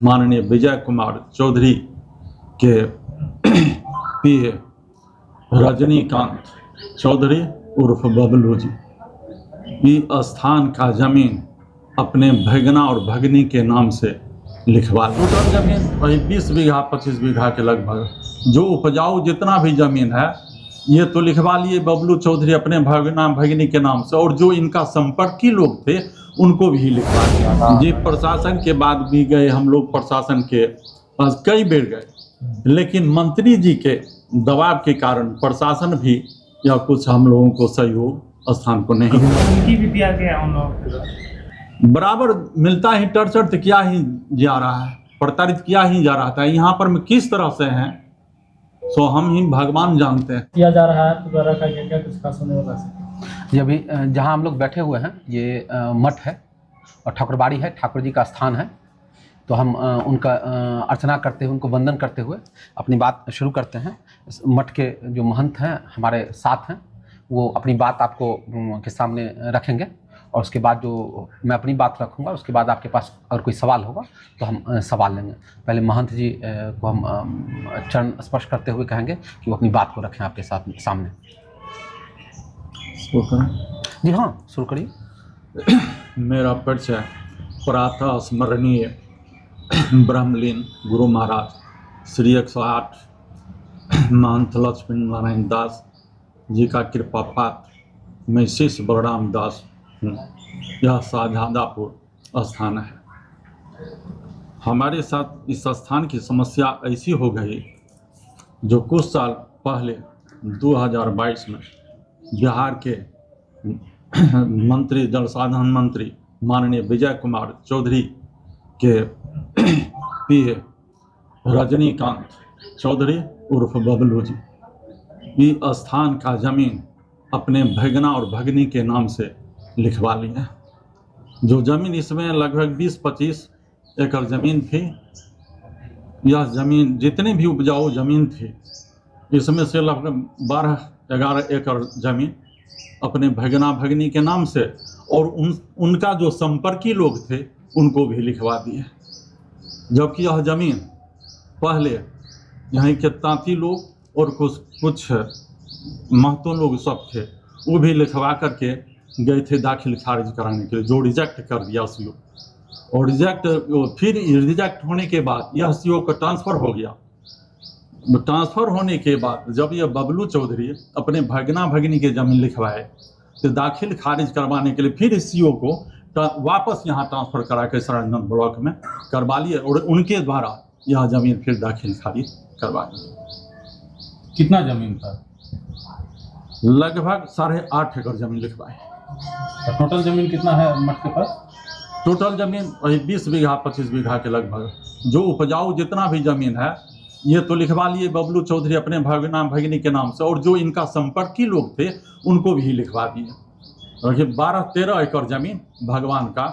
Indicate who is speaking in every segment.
Speaker 1: माननीय विजय कुमार चौधरी के पीए रजनीकांत चौधरी उर्फ बबलू जी इस स्थान का जमीन अपने भगना और भगनी के नाम से लिखवा ली। टोटल जमीन वही 20 बीघा 25 बीघा के लगभग जो उपजाऊ जितना भी जमीन है ये तो लिखवा लिए बबलू चौधरी अपने भगना भगनी के नाम से, और जो इनका संपर्की लोग थे उनको भी लिखवा दिया जी। प्रशासन के बाद भी गए हम लोग, प्रशासन के पास कई बेर गए, लेकिन मंत्री जी के दबाव के कारण प्रशासन भी या कुछ हम लोगों को सहयोग स्थान को नहीं
Speaker 2: भी दिया गया उन लोगों
Speaker 1: बराबर मिलता ही, टर्चर किया ही जा रहा है, प्रताड़ित किया ही जा रहा था। यहाँ पर किस तरह से हैं सो हम ही भगवान जानते हैं।
Speaker 2: किया जा रहा है तो द्वारा का क्या कुछ खास होने वाला है
Speaker 3: जी। अभी जहाँ हम लोग बैठे हुए हैं ये मठ है और ठाकुरबाड़ी है, ठाकुर जी का स्थान है। तो हम उनका अर्चना करते हुए, उनको वंदन करते हुए अपनी बात शुरू करते हैं। मठ के जो महंत हैं हमारे साथ हैं, वो अपनी बात आपको के सामने रखेंगे और उसके बाद जो मैं अपनी बात रखूंगा उसके बाद आपके पास अगर कोई सवाल होगा तो हम सवाल लेंगे। पहले महंत जी को हम चरण स्पर्श करते हुए कहेंगे कि वो अपनी बात को रखें आपके साथ सामने। जी हाँ, शुरू करिए।
Speaker 1: मेरा परिचय प्रातः स्मरणीय ब्रह्मलीन गुरु महाराज श्री 108 महंत लक्ष्मी नारायण दास जी का कृपा पात्र मैं शिष्य बलराम दास हूँ। यह शाहजहादापुर स्थान है। हमारे साथ इस स्थान की समस्या ऐसी हो गई जो कुछ साल पहले 2022 में बिहार के मंत्री, जल साधन मंत्री माननीय विजय कुमार चौधरी के पीए रजनीकांत चौधरी उर्फ बबलू जी इस स्थान का जमीन अपने भगना और भगनी के नाम से लिखवा ली है। जो जमीन इसमें लगभग 20-25 एकड़ जमीन थी। यह जमीन जितनी भी उपजाऊ जमीन थी इसमें से लगभग 12-11 एकड़ जमीन अपने भगना भगनी के नाम से और उनका जो संपर्की लोग थे उनको भी लिखवा दिए। जबकि यह जमीन पहले यहाँ के तांती लोग और कुछ महतो लोग सब थे, वो भी लिखवा करके गए थे दाखिल खारिज कराने के लिए, जो रिजेक्ट कर दिया सीओ। और फिर रिजेक्ट होने के बाद यह सीओ का ट्रांसफ़र हो गया। ट्रांसफ़र होने के बाद जब यह बबलू चौधरी अपने भगना भगनी के जमीन लिखवाए तो दाखिल खारिज करवाने के लिए फिर सीओ को वापस यहाँ ट्रांसफ़र करा के सराजगंज ब्लॉक में करवा लिए और उनके द्वारा यह ज़मीन फिर दाखिल खारिज करवा ली।
Speaker 4: कितना ज़मीन था?
Speaker 1: लगभग 8.5 एकड़ ज़मीन लिखवाए।
Speaker 4: टोटल ज़मीन कितना है मठ के पास?
Speaker 1: टोटल ज़मीन वही 20 बीघा 25 बीघा के लगभग जो उपजाऊ जितना भी ज़मीन है ये तो लिखवा लिए बबलू चौधरी अपने भगना भगनी के नाम से, और जो इनका संपर्की लोग थे उनको भी लिखवा दिए। 12-13 एकड़ जमीन भगवान का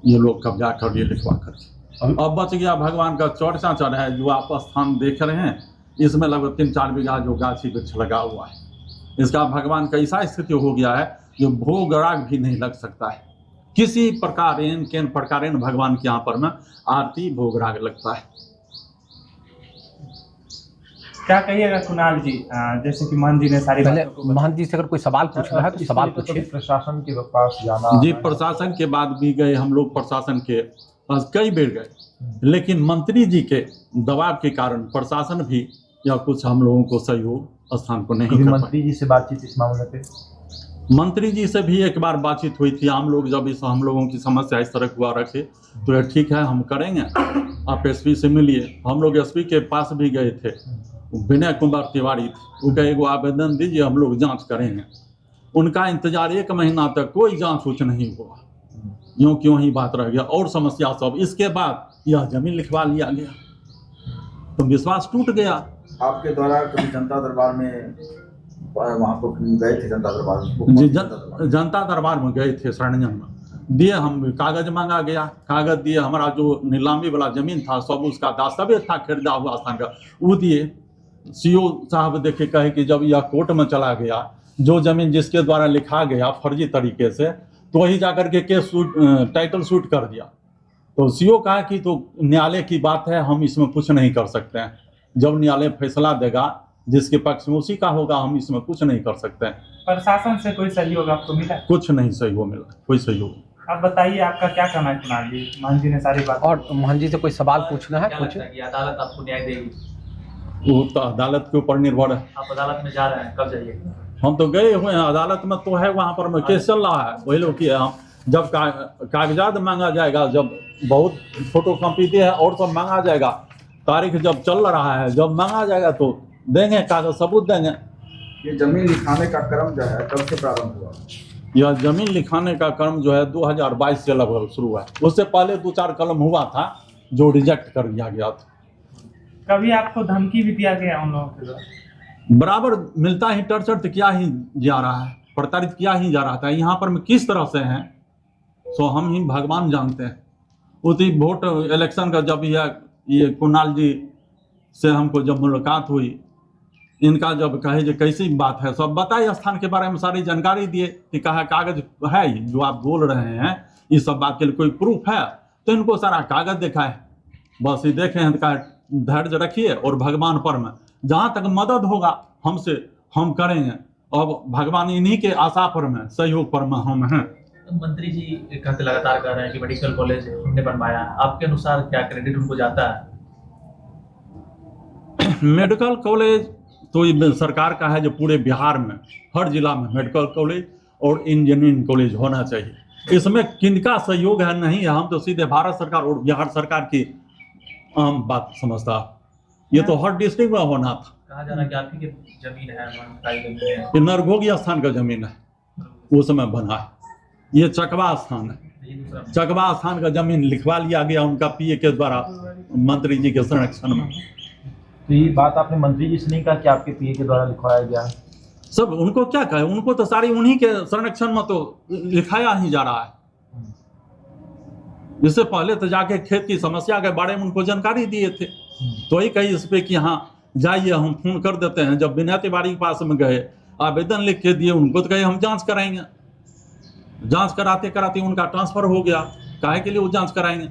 Speaker 1: ये लोग कब्जा कर लिए लिखवा करके। अब बच गया भगवान का चौरसा चढ़ है जो आप स्थान देख रहे हैं, इसमें लगभग 3-4 बीघा जो गाछी वृक्ष लगा हुआ है। इसका भगवान का ऐसा स्थिति हो गया है जो भोग राग भी नहीं लग सकता है। किसी प्रकार केन प्रकार भगवान के यहाँ पर में आरती भोग राग लगता है।
Speaker 2: क्या कहिएगा कुणाल जी, जैसे कि महंत जी ने सारी
Speaker 3: पहले महंत जी से अगर कोई सवाल पूछना है तो सवाल पूछिए।
Speaker 4: प्रशासन के पास जाना
Speaker 1: जी, प्रशासन के बाद भी गए हम लोग, प्रशासन के पास कई बेर गए, लेकिन मंत्री जी के दबाव के कारण प्रशासन भी या कुछ हम लोगों को सहयोग स्थान को नहीं कर पाए।
Speaker 4: मंत्री जी से बातचीत इस मामले पे?
Speaker 1: मंत्री जी से भी एक बार बातचीत हुई थी। हम लोग जब इस हम लोगों की समस्या इस तरह हुआ रखे तो ये ठीक है हम करेंगे, आप एसपी से मिलिए। हम लोग एसपी के पास भी गए थे, विनय कुमार तिवारी थे, वो कहे एगो आवेदन दीजिए हम लोग जांच करेंगे। उनका इंतजार 1 महीना तक कोई जांच उच नहीं हुआ, यूँ क्यों ही बात रह गया और समस्या सब। इसके बाद यह जमीन लिखवा लिया गया तो विश्वास टूट गया।
Speaker 5: आपके द्वारा कभी जनता दरबार में वहाँ को गए थे? जनता दरबार में
Speaker 1: जी, जनता दरबार में गए थे सराजगंज में, दिए हम कागज मांगा गया, कागज दिए। हमारा जो नीलामी वाला जमीन था सब उसका दस्तावेज था खरीदा हुआ स्थान का, वो दिए। सीओ साहब देखे कहे कि जब यह कोर्ट में चला गया, जो जमीन जिसके द्वारा लिखा गया फर्जी तरीके से, तो वही जाकर के केस टाइटल शूट कर दिया। तो सीओ कहा कि तो न्यायालय की बात है, हम इसमें कुछ नहीं कर सकते हैं। जब न्यायालय फैसला देगा जिसके पक्ष में उसी का होगा, हम इसमें कुछ नहीं कर सकते हैं।
Speaker 2: प्रशासन से कोई सहयोग आपको मिला?
Speaker 1: कुछ नहीं सहयोग मिला, कोई सहयोग।
Speaker 2: आप बताइए आपका क्या कहना है कुणाल जी? मान जी ने सारी बात।
Speaker 3: और मोहन जी से कोई सवाल पूछना है?
Speaker 6: क्या
Speaker 3: पूछे।
Speaker 6: लगता है कि अदालत आपको न्याय देगी?
Speaker 1: वो तो अदालत के ऊपर निर्भर है।
Speaker 6: आप अदालत में जा रहे हैं, कब जाइएगा?
Speaker 1: हम तो गए हुए हैं अदालत में, तो है वहाँ पर में केस चल रहा है। वही लोग की हम जब कागजात मांगा जाएगा, जब बहुत फोटो कॉपी दिए है और सब मांगा जाएगा, तारीख जब चल रहा है, जब मांगा जाएगा तो देंगे, कागज सबूत देंगे।
Speaker 5: ये जमीन लिखाने का क्रम जो है कब से प्रारंभ हुआ?
Speaker 1: यह जमीन लिखाने का क्रम जो है 2022 से लगभग शुरू हुआ है। उससे पहले 2-4 कलम हुआ था जो रिजेक्ट कर दिया गया था।
Speaker 2: कभी आपको धमकी भी दिया गया उन लोगों के द्वारा?
Speaker 1: बराबर मिलता ही, टर्चर किया ही जा रहा है, प्रताड़ित किया ही जा रहा था। यहाँ पर में किस तरह से हैं सो हम ही भगवान जानते हैं। उसी वोट इलेक्शन का जब ये कुणाल जी से हमको जब मुलाकात हुई, इनका जब कहे जो कैसी बात है, सब बताए, स्थान के बारे में सारी जानकारी दिए कि कहा कागज है जो आप बोल रहे हैं, इस सब बात के लिए कोई प्रूफ है? तो इनको सारा कागज दिखाए, बस ये देखे हैं। कहा धैर्य रखिए और भगवान पर में जहाँ तक मदद होगा हमसे हम करेंगे। अब भगवान इन्हीं के आशा पर में, सहयोग पर में हम हैं।
Speaker 6: तो मंत्री जी कहते लगातार कह रहे हैं कि मेडिकल कॉलेज हमने बनवाया, आपके अनुसार क्या क्रेडिट उनको जाता है?
Speaker 1: मेडिकल कॉलेज तो ये सरकार का है, जो पूरे बिहार में हर जिला में मेडिकल कॉलेज और इंजीनियरिंग कॉलेज होना चाहिए। इसमें किनका सहयोग है नहीं है, हम तो सीधे भारत सरकार और बिहार सरकार की आम बात समझता। ये तो हर डिस्ट्रिक्ट में होना था।
Speaker 6: कहा जा रहा है कि आप ही की जमीन है, सरकारी जमीन है।
Speaker 1: ये नरघोगी स्थान का जमीन है, उसमें बना है। ये चकवा स्थान है,
Speaker 6: ये दूसरा
Speaker 1: चकवा स्थान का जमीन लिखवा लिया गया उनका पीए के द्वारा मंत्री जी के संरक्षण में।
Speaker 4: तो ये बात आपने मंत्री जी से नहीं कहा कि आपके पीए के द्वारा लिखवाया गया है?
Speaker 1: सब उनको क्या कहे, उनको तो सारी उन्हीं के संरक्षण में तो लिखाया ही जा रहा है। इससे पहले तो जाके खेत की समस्या के बारे में उनको जानकारी दिए थे, तो ही कही इस पे कि हाँ जाइए, हम फोन कर देते हैं। जब बिना तिवारी के पास में गए, आवेदन लिख के दिए उनको, तो कहे हम जांच कराएंगे। जांच कराते कराते उनका ट्रांसफर हो गया, काहे के लिए वो जांच कराएंगे?